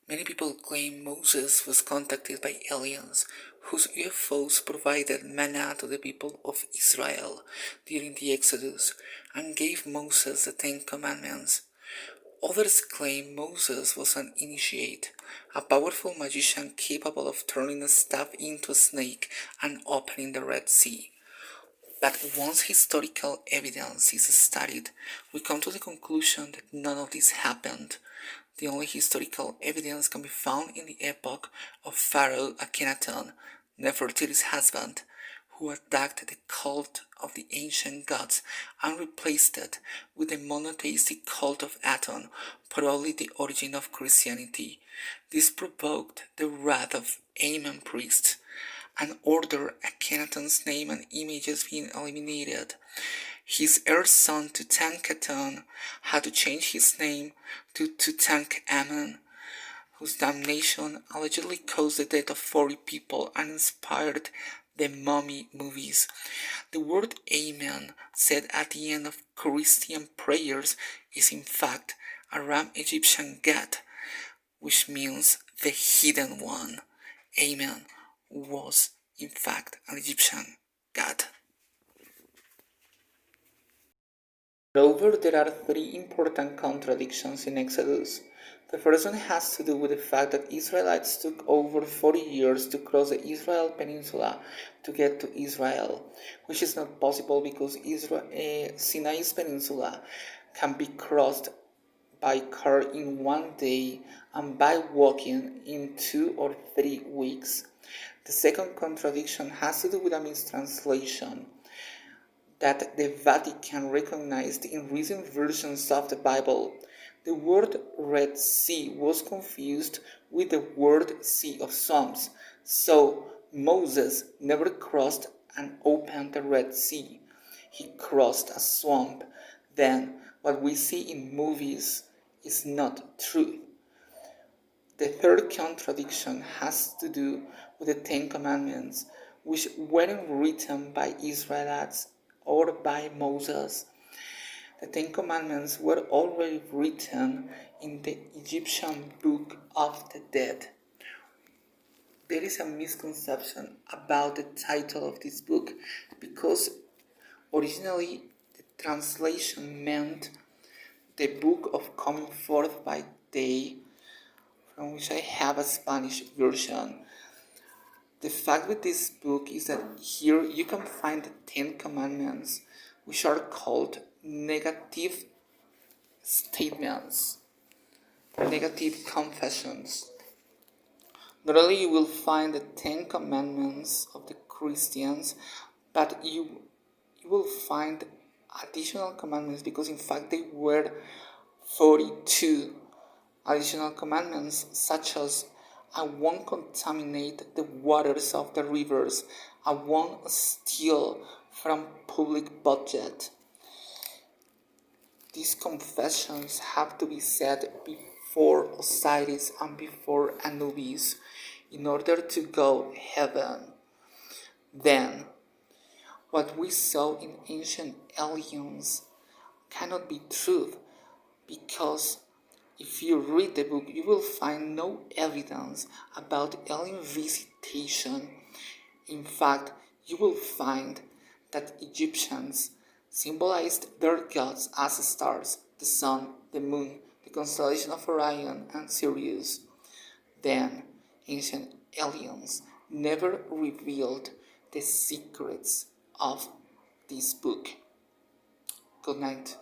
Many people claim Moses was contacted by aliens whose UFOs provided manna to the people of Israel during the Exodus and gave Moses the Ten Commandments. Others claim Moses was an initiate, a powerful magician capable of turning a staff into a snake and opening the Red Sea. But once historical evidence is studied, we come to the conclusion that none of this happened. The only historical evidence can be found in the epoch of Pharaoh Akhenaten, Nefertiti's husband, who attacked the cult of the ancient gods and replaced it with the monotheistic cult of Aton, probably the origin of Christianity. This provoked the wrath of Amen priests and ordered Akhenaten's name and images being eliminated. His heir son Tutankhaten had to change his name to Tutankhamen, whose damnation allegedly caused the death of 40 people and inspired the Mummy movies. The word Amen, said at the end of Christian prayers, is in fact a Ram Egyptian god, which means the hidden one. Amen was in fact an Egyptian god. Moreover, there are three important contradictions in Exodus. The first one has to do with the fact that Israelites took over 40 years to cross the Israel Peninsula to get to Israel, which is not possible because Sinai's Peninsula can be crossed by car in 1 day and by walking in 2 or 3 weeks. The second contradiction has to do with a mistranslation that the Vatican recognized in recent versions of the Bible. The word Red Sea was confused with the word Sea of Psalms, so Moses never crossed and opened the Red Sea. He crossed a swamp. Then, what we see in movies is not true. The third contradiction has to do with the Ten Commandments, which weren't written by Israelites or by Moses. The Ten Commandments were already written in the Egyptian Book of the Dead. There is a misconception about the title of this book because originally the translation meant the Book of Coming Forth by Day, from which I have a Spanish version. The fact with this book is that here you can find the Ten Commandments, which are called negative statements, negative confessions. Not only you will find the Ten Commandments of the Christians, but you will find additional commandments, because in fact they were 42 additional commandments, such as I won't contaminate the waters of the rivers, I won't steal from public budget. These confessions have to be said before Osiris and before Anubis in order to go heaven. Then, what we saw in ancient aliens cannot be true, because if you read the book, you will find no evidence about alien visitation. In fact, you will find that Egyptians symbolized their gods as stars: the sun, the moon, the constellation of Orion, and Sirius. Then, ancient aliens never revealed the secrets of this book. Good night.